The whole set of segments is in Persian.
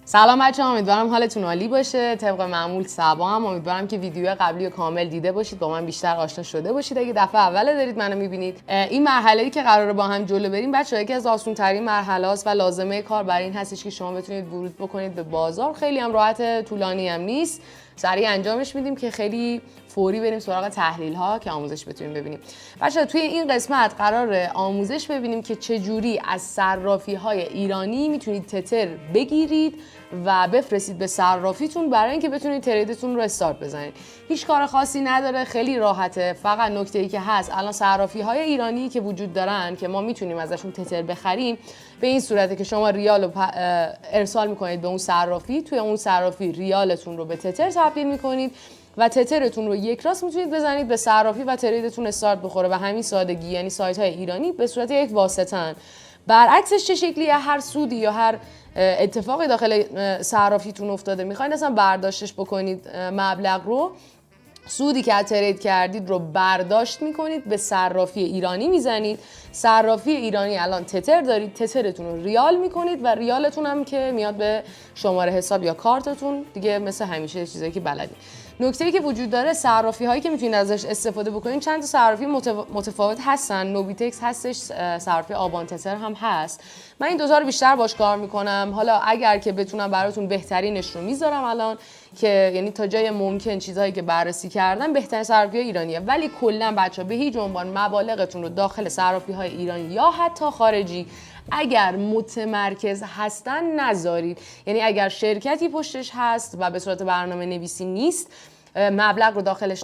سلام بچه‌ها، امیدوارم حالتون عالی باشه. طبق معمول صبا هم امیدوارم که ویدیو قبلی رو کامل دیده باشید، با من بیشتر آشنا شده باشید. اگه دفعه اول دارید منو می‌بینید، این مرحله‌ای که قراره با هم جلو بریم بچه‌ها یکی از آسان‌ترین مرحله‌هاست و لازمه کار برای این هستش که شما بتونید ورود بکنید به بازار. خیلی هم راحت، طولانی هم نیست. سریع انجامش میدیم که خیلی فوری بریم سراغ تحلیل ها که آموزش بتونیم ببینیم. بچه‌ها توی این قسمت قراره آموزش ببینیم که چجوری از صرافی های ایرانی میتونید تتر بگیرید و بفرستید به صرافیتون برای اینکه بتونید تریدتون رو استارت بزنید. هیچ کار خاصی نداره، خیلی راحته. فقط نکته‌ای که هست، الان صرافی های ایرانی که وجود دارن که ما میتونیم ازشون تتر بخریم، به این صورته که شما ریال رو ارسال میکنید به اون صرافی، توی اون صرافی ریالتون رو به تتر تبدیل میکنید و تترتون رو یک راست میتونید بزنید به صرافی و تریدتون استارت بخوره. و همین سادگی، یعنی سایت های ایرانی به صورت یک واسطه‌ان. برعکسش چه شکلیه؟ هر سودی یا هر اتفاقی داخل صرافیتون افتاده، میخواین اصلا برداشتش بکنید مبلغ رو، سودی که از ترید کردید رو برداشت میکنید به صرافی ایرانی میزنید. صرافی ایرانی الان تتر دارید، تترتون رو ریال میکنید و ریالتون هم که میاد به شماره حساب یا کارتتون دیگه، مثل همیشه چیزایی که بلدید. نکته‌ای که وجود داره، صرافی هایی که میتونید ازش استفاده بکنید چند تا صرافی متفاوت هستن. نوبیتکس هستش، صرافی آبان تتر هم هست. من این دوتا رو بیشتر باش کار میکنم. حالا اگر که بتونم براتون بهترینش رو میذارم الان، که یعنی تا جای ممکن چیزهایی که بررسی کردم بهترین صرافی های ایرانیه. ولی کلا بچه‌ها به هیچ عنوان مبالغتون رو داخل صرافی های ایرانی یا حتی خارجی اگر متمرکز هستن نذارید. یعنی اگر شرکتی پشتش هست و به صورت برنامه نویسی نیست، مبلغ رو داخلش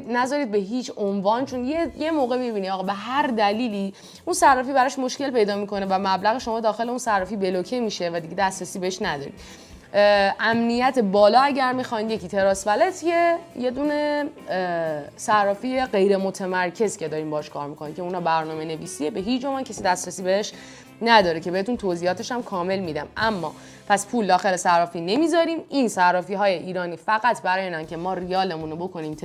نذارید به هیچ عنوان. چون یه موقع میبینی آقا به هر دلیلی اون صرافی براش مشکل پیدا میکنه و مبلغ شما داخل اون صرافی بلوکه میشه و دیگه دسترسی بهش ندارید. امنیت بالا اگر میخواین، یکی تراس والتیه، یه دونه صرافی غیر متمرکز که داریم باش کار میکنیم که اونا برنامه نویسیه، به هیچ عنوان کسی دسترسی بهش نداره که بهتون توضیحاتش هم کامل میدم. اما پس پول داخل صرافی نمیذاریم. این صرافی های ایرانی فقط برای اینن که ما ریالمون رو بکنیم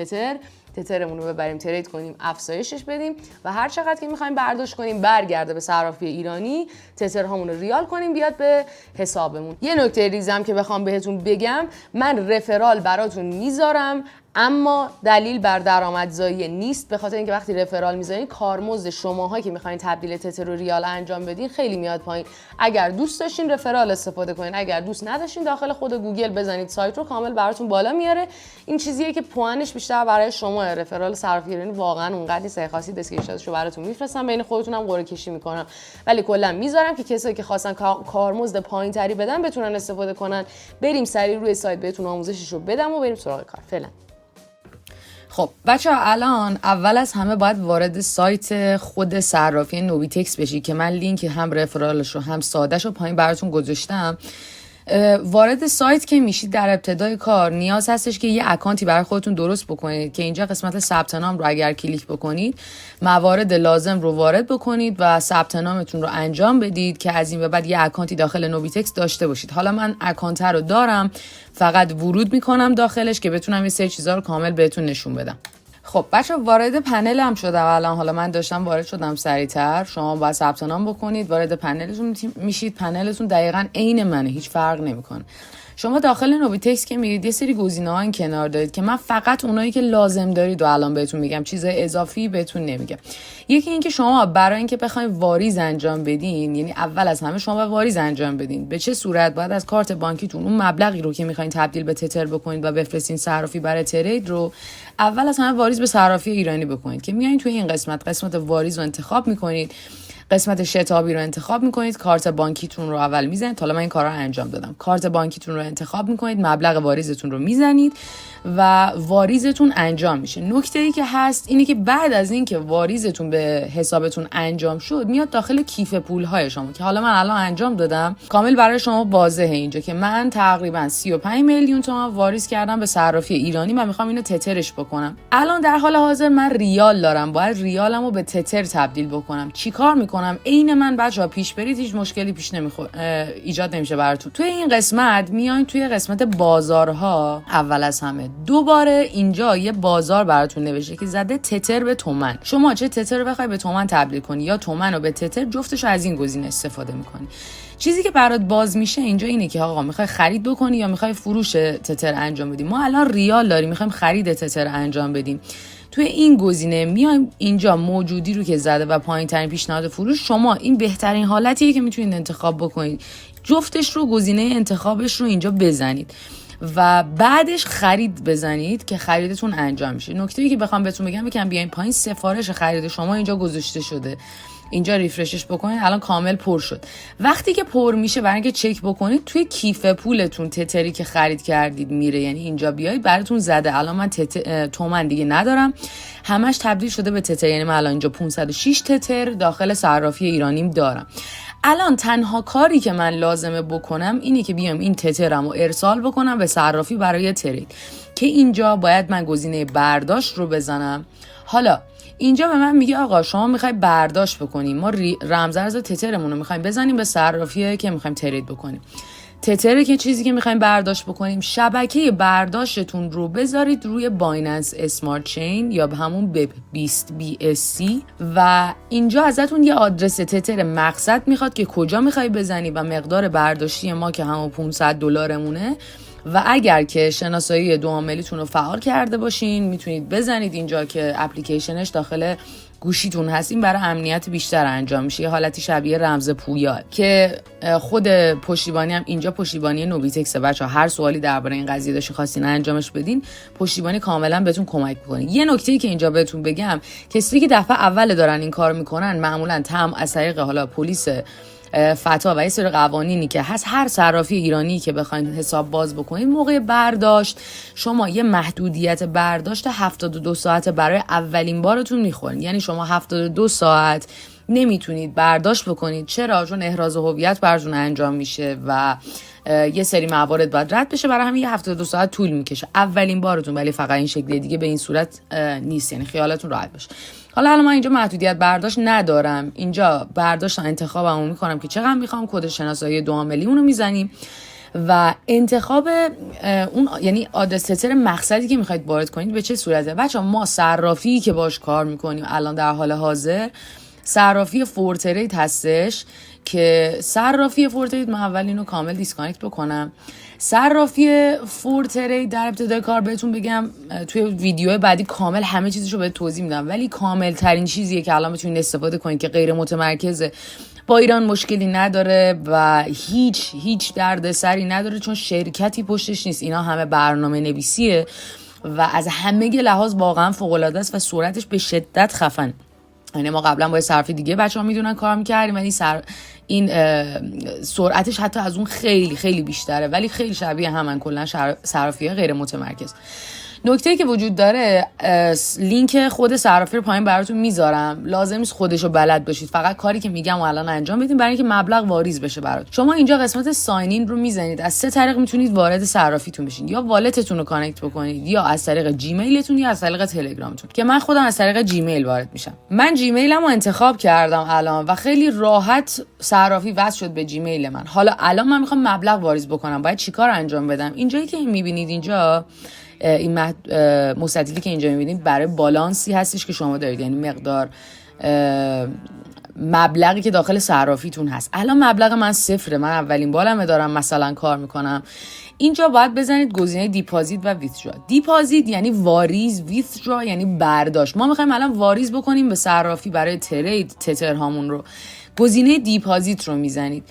تترمون رو ببریم ترید کنیم، افزایشش بدیم و هر چقدر که میخوایم برداشت کنیم برگرده به صرافی ایرانی، تترهامون رو ریال کنیم بیاد به حسابمون. یه نکته ریزم که بخوام بهتون بگم، من رفرال براتون میذارم اما دلیل بر درآمدزایی نیست، به خاطر اینکه وقتی رفرال میذارین کارمزد شماها که میخواین تبدیل تتر و ریال انجام بدین خیلی میاد پایین. اگر دوست داشتین رفرال استفاده کنین، اگر دوست نداشتین داخل خود گوگل بزنید، سایت رو کامل براتون بالا میاره. این چیزیه که پوانش بیشتر برای شما. رفرال صرافی ایرانی واقعا اونقدر نیست، خاصی اسکرین‌شاتشو براتون میفرستم، بین خودتون هم قرعه کشی میکنم، ولی کلا میذارم که کسایی که خواستن کارمزد پایینتری بدن بتونن استفاده کنن. بریم سریع روی سایت بهتون آموزشش رو بدم و بریم سراغ کار. فعلا خب بچه‌ها، الان اول از همه باید وارد سایت خود صرافی نوبیتکس بشی که من لینک هم رفرالش رو هم سادهش رو پایین براتون گذاشتم. وارد سایت که میشید در ابتدای کار نیاز هستش که یه اکانتی برای خودتون درست بکنید که اینجا قسمت ثبت نام رو اگر کلیک بکنید موارد لازم رو وارد بکنید و ثبت نامتون رو انجام بدید که از این به بعد یه اکانتی داخل نوبیتکس داشته باشید. حالا من اکانت رو دارم، فقط ورود میکنم داخلش که بتونم یه سری چیزا رو کامل بهتون نشون بدم. خب بچه وارد پنل هم شدم الان. حالا من داشتم وارد شدم سریعتر، شما باید ثبت نام بکنید، وارد پنلتون میشید. پنلتون دقیقاً عین منه، هیچ فرق نمیکنه. شما داخل نوبیتکس که میرید یه سری گزینه‌ها این کنار دارید که من فقط اونایی که لازم دارید و الان بهتون میگم، چیزای اضافی بهتون نمیگم. یکی این که شما برای اینکه بخواید واریز انجام بدین، یعنی اول از همه شما باید واریز انجام بدین. به چه صورت؟ باید از کارت بانکیتون اون مبلغی رو که میخواین تبدیل به تتر بکنید و بفرستین صرافی برای ترید رو اول از همه واریز به صرافی ایرانی بکنید که میایین توی این قسمت واریز رو انتخاب میکنید، قسمت شتابی رو انتخاب میکنید، کارت بانکیتون رو اول میزنید. حالا من این کارا رو انجام دادم. کارت بانکیتون رو انتخاب میکنید، مبلغ واریزتون رو میزنید و واریزتون انجام میشه. نکته ای که هست اینه که بعد از این که واریزتون به حسابتون انجام شد میاد داخل کیف پول های شما که حالا من الان انجام دادم، کامل برای شما واضحه اینجا که من تقریبا 35 میلیون تومان واریز کردم به صرافی ایرانی و میخوام اینو تترش بکنم. الان در حال حاضر من ریال دارم، باید ریالمو به تتر تبدیل بکنم. چیکار میکنم میکنم عین من بچه‌ها پیش برید، هیچ مشکلی پیش ایجاد نمیشه براتون. توی این قسمت میایم توی قسمت بازارها. اول از همه دوباره اینجا یه بازار براتون نوشته که زده تتر به تومن. شما چه تتر رو بخوای به تومن تبدیل کنی یا تومن رو به تتر، جفتش از این گزینه استفاده میکنی. چیزی که برات باز میشه اینجا اینه که آقا میخوای خرید بکنی یا میخوای فروش تتر انجام بدی. ما الان ریال داریم، میخوایم خرید تتر انجام بدیم. توی این گزینه میایم اینجا موجودی رو که زده و پایین ترین پیشنهاد فروش، شما این بهترین حالتیه که میتونید انتخاب بکنید. جفتش رو، گزینه انتخابش رو اینجا بزنید و بعدش خرید بزنید که خریدتون انجام میشه. نکته‌ای که بخوام بهتون بگم بیاین پایین سفارش خرید شما اینجا گذاشته شده. اینجا ریفرشش بکنید، الان کامل پر شد. وقتی که پر میشه برای اینکه چک بکنید توی کیف پولتون تتری که خرید کردید میره، یعنی اینجا بیاید براتون زده. الان من تومن دیگه ندارم، همش تبدیل شده به تتر، یعنی من الان اینجا 506 تتر داخل صرافی ایرانیم دارم. الان تنها کاری که من لازمه بکنم اینه که بیام این تترم رو ارسال بکنم به صرافی برای ترید، که اینجا باید من گزینه برداشت رو بزنم. حالا اینجا به من میگه آقا شما میخوای برداشت بکنیم، ما رمزارز تترمون رو میخوایم بزنیم به صرافیه که میخوایم ترید بکنیم. تتر که چیزی که میخوایم برداشت بکنیم، شبکه برداشتتون رو بذارید روی بایننس اسمارت چین یا به همون BIST BSC و اینجا ازتون یه آدرس تتر مقصد میخواد که کجا میخوای بزنی و مقدار برداشتی ما که همون $500 و اگر که شناسایی دو عاملیتون رو فعال کرده باشین میتونید بزنید اینجا که اپلیکیشنش داخل گوشیتون هست. این برای امنیت بیشتر انجام میشه، یه حالتی شبیه رمز پویا که خود پشتیبانی هم اینجا پشتیبانی نوبیتکس. بچا هر سوالی درباره این قضیه داشتین خواستین انجامش بدین، پشتیبانی کاملا بهتون کمک میکنه. یه نکته‌ای که اینجا بهتون بگم، کسی که دفعه اول دارن این کار میکنن معمولا از طریق حالا پلیس فتا و یه سری قوانینی که هست، هر صرافی ایرانی که بخواید حساب باز بکنید موقع برداشت شما یه محدودیت برداشت 72 ساعت برای اولین بارتون میخورین. یعنی شما 72 ساعت نمیتونید برداشت بکنید. چرا؟ چون احراز هویت براتون انجام میشه و یه سری موارد باید رد بشه، برای همین 72 ساعت طول میکشه اولین بارتون. ولی فقط این شکلی، دیگه به این صورت نیست، یعنی خیالتون راحت باشه. حالا من اینجا محدودیت برداشت ندارم، اینجا برداشت انتخابمو میکنم که چقدر میخوام، کد شناسایی دو عاملی اونو میزنیم و انتخاب اون یعنی آدرس تتر مقصدی که میخواید وارد کنید به چه صورته. بچه‌ها ما صرافی که باش کار میکنیم الان در حال حاضر صرافی فورترید هستش که صرافی فورترید، من اول اینو کامل دیسکانکت بکنم. صرافی فورترید در ابتدای کار بهتون بگم توی ویدیو بعدی کامل همه چیزشو بهت توضیح میدم، ولی کامل ترین چیزیه که الان میتونید استفاده کنید که غیر متمرکزه، با ایران مشکلی نداره و هیچ دردسری نداره چون شرکتی پشتش نیست، اینا همه برنامه نویسیه و از همه لحاظ واقعا فوق العاده است و سرعتش به شدت خفن. یعنی ما قبلا با صرافی دیگه بچه‌ها میدونن کار می‌کردیم، ولی این سرعتش حتی از اون خیلی خیلی بیشتره، ولی خیلی شبیه همن کلا صرافی‌ها غیر متمرکز. نکته‌ای که وجود داره، لینک خود صرافی رو پایین براتون میذارم، لازم نیست خودشو بلد باشید، فقط کاری که میگم و الان انجام بدین برای اینکه مبلغ واریز بشه براتون. شما اینجا قسمت ساین این رو میزنید، از 3 طریق میتونید وارد صرافیتون بشین، یا والتتون رو کانکت بکنید، یا از طریق جیمیلتون، یا از طریق تلگرامتون، که من خودم از طریق جیمیل وارد میشم. من جیمیلمو انتخاب کردم الان و خیلی راحت صرافی وصل شد به جیمیل من. حالا الان من میخوام مبلغ واریز بکنم، باید چیکار انجام بدم؟ اینجایی که میبینید اینجا این مستطیلی که اینجا میبینید برای بالانسی هستش که شما دارید، یعنی مقدار مبلغی که داخل صرافیتون هست. الان مبلغ من 0، من اولین بارمه دارم مثلا کار میکنم. اینجا باید بزنید گزینه دیپازیت و ویتدرا. دیپازیت یعنی واریز، ویتدرا یعنی برداشت. ما میخوایم الان واریز بکنیم به صرافی برای ترید تتر هامون رو. گزینه دیپازیت رو میزنید.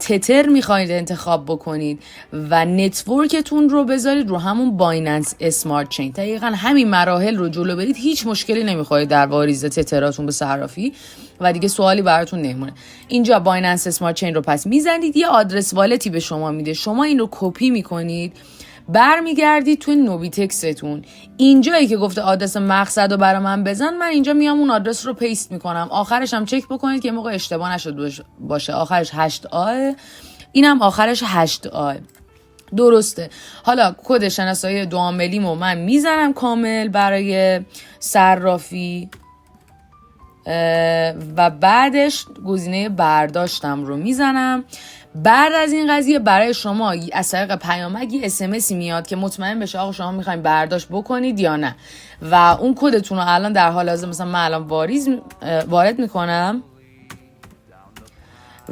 تتر میخواید انتخاب بکنید و نتورکتون رو بذارید رو همون بایننس اسمارت چین. دقیقاً همین مراحل رو جلو برید، هیچ مشکلی نمیخواید در واریز تتراتون به صرافی و دیگه سوالی براتون نمیمونه. اینجا بایننس اسمارت چین رو پس میزنید، یه آدرس والتی به شما میده، شما این رو کپی میکنید، برمیگردید توی نوبیتکستون، اینجایی که گفته آدرس مقصد رو برای من بزن، من اینجا میام اون آدرس رو پیست میکنم. آخرش هم چک بکنید که موقع اشتباه نشد باشه، آخرش 8A، اینم آخرش 8A درسته. حالا کد شناسایی دو عاملیمو من میزنم کامل برای صرافی و بعدش گزینه برداشتم رو میزنم. بعد از این قضیه برای شما از طریق پیامک یه اسمسی میاد که مطمئن بشه آقا شما میخواین برداشت بکنید یا نه و اون کدتون رو الان در حال حاضر مثلا من الان وارد میکنم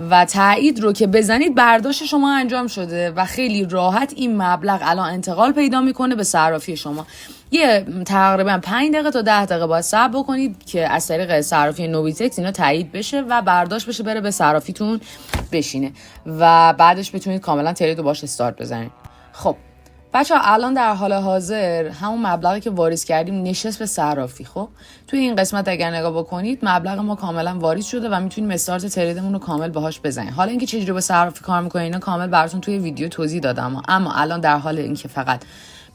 و تایید رو که بزنید برداشت شما انجام شده و خیلی راحت این مبلغ الان انتقال پیدا میکنه به صرافی شما. یه تقریبا 5 دقیقه تا 10 دقیقه باید صبر بکنید که از طریق صرافی نوبیتکس اینا تایید بشه و برداشت بشه بره به صرافیتون بشینه و بعدش بتونید کاملا ترید رو باش استارت بزنید. خب بچه‌ها الان در حال حاضر همون مبلغی که واریز کردیم نشست به صرافی. خب توی این قسمت اگر نگاه بکنید مبلغ ما کاملا واریز شده و میتونیم استارت تریدمون رو کامل باهاش بزنیم. حالا اینکه چجوری به صرافی کار می‌کنه اینا کامل براتون توی ویدیو توضیح دادم، اما الان در حال اینکه فقط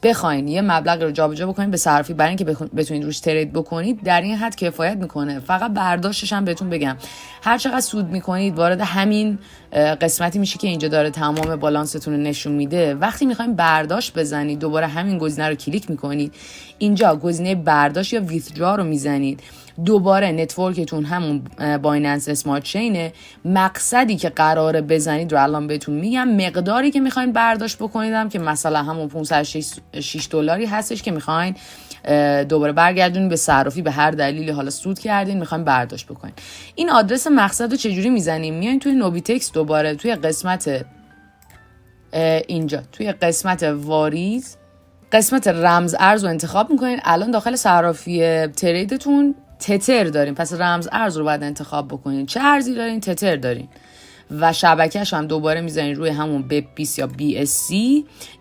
بخواین یه مبلغ رو جابجا بکنید به صرافی برای اینکه بتونید روش ترید بکنید در این حد کفایت میکنه. فقط برداشتش هم بهتون بگم هر چقدر سود میکنید وارد همین قسمتی میشه که اینجا داره تمام بالانستون رو نشون میده. وقتی میخواین برداشت بزنید دوباره همین گزینه رو کلیک میکنید، اینجا گزینه برداشت یا ویثدرا رو میزنید، دوباره نتورکتون همون بایننس اسمارت چینه. مقصدی که قراره بزنید رو الان بهتون میگم، مقداری که میخواین برداشت بکنیدم که مثلا همون 506 دلاری هستش که میخواین دوباره برگردونید به صرافی به هر دلیلی، حالا سود کردین میخواین برداشت بکنین. این آدرس مقصد رو چجوری میزنیم؟ میاین توی نوبیتکس دوباره توی قسمت اینجا توی قسمت واریز قسمت رمز ارز رو انتخاب میکنین. الان داخل صرافی تریدتون تتر دارین، پس رمز ارز رو باید انتخاب بکنین. چه ارزی دارین؟ تتر دارین و شبکهش هم دوباره میذارین روی همون BEP یا BSC.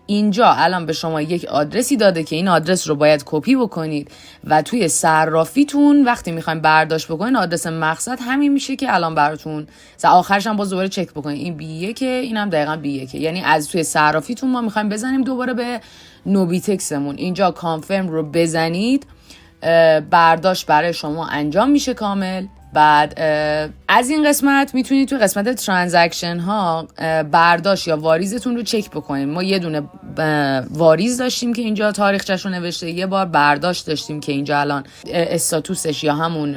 اینجا الان به شما یک آدرسی داده که این آدرس رو باید کپی بکنید و توی صرافیتون وقتی میخواین برداشت بکنین آدرس مقصد همین میشه که الان براتون آخرش هم باز دوباره چک بکنین این B1 اینم دقیقاً B1، یعنی از توی صرافیتون ما میخوایم بزنیم دوباره به نوبیتکسمون. اینجا کانفرم رو بزنید، برداشت برای شما انجام میشه کامل. بعد از این قسمت میتونید توی قسمت ترانزکشن ها برداشت یا واریزتون رو چک بکنید. ما یه دونه واریز داشتیم که اینجا تاریخچه‌ش رو نوشته، یه بار برداشت داشتیم که اینجا الان استاتوسش یا همون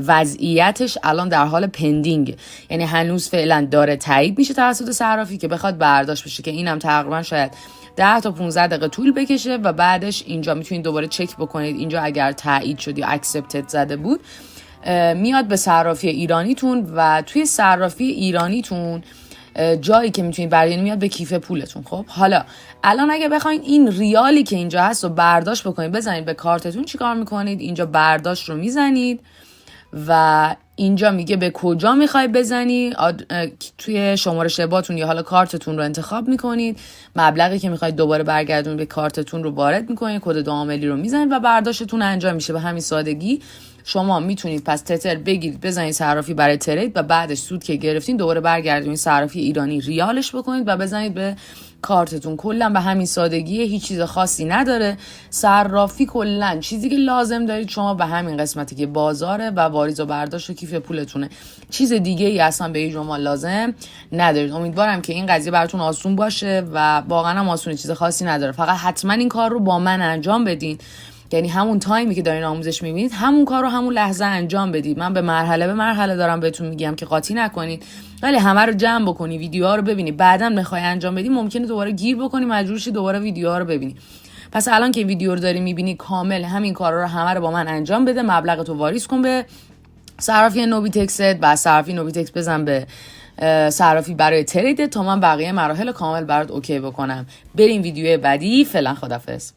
وضعیتش الان در حال پندینگ، یعنی هنوز فعلا داره تایید میشه توسط صرافی که بخواد برداشت بشه، که اینم تقریبا شاید 10 تا 15 دقیقه طول بکشه و بعدش اینجا میتونید دوباره چک بکنید. اینجا اگر تایید شد یا اکسپتد زده بود میاد به صرافی ایرانیتون و توی صرافی ایرانیتون جایی که میتونید بردارین میاد به کیف پولتون. خب حالا الان اگه بخواید این ریالی که اینجا هست رو برداشت بکنید بزنید به کارتتون، چیکار میکنید؟ اینجا برداشت رو میزنید و اینجا میگه به کجا میخوای بزنی، توی شماره شباتون یا حالا کارتتون رو انتخاب میکنید، مبلغی که میخواید دوباره برگردون به کارتتون رو وارد میکنید، کد دو عاملی رو میزنید و برداشتتون انجام میشه. به همین سادگی شما میتونید پس تتر بگیرید بزنید صرافی برای ترید و بعدش سود که گرفتین دوباره برگردونید صرافی ایرانی ریالش بکنید و بزنید به کارتتون. کلا به همین سادگیه، هیچ چیز خاصی نداره. صرافی کلا چیزی که لازم دارید شما به همین قسمتی که بازاره و واریز و برداشت و کیف پولتونه، چیز دیگه ای اصلا به این شما لازم ندارید. امیدوارم که این قضیه براتون آسون باشه و واقعا هم آسونه، چیز خاصی نداره. فقط حتما این کار رو با من انجام بدین، یعنی همون تایمی که دارین آموزش میبینید همون کار رو همون لحظه انجام بدید. من به مرحله دارم بهتون میگم که قاطی نکنید، ولی همه رو جمع بکنی، ویدیوها رو ببینی، بعداً بخوای انجام بدی ممکنه دوباره گیر بکنی، مجبور شی دوباره ویدیوها رو ببینی. پس الان که ویدیو رو داری میبینی کامل همین کارا رو همه رو با من انجام بده. مبلغ تو واریز کن به صرافی نوبیتکست، بعد صرافی نوبیتکس بزن به صرافی برای ترید تا من بقیه مراحل کامل برات اوکی بکنم. بریم ویدیو بعدی. فعلا خدافظ.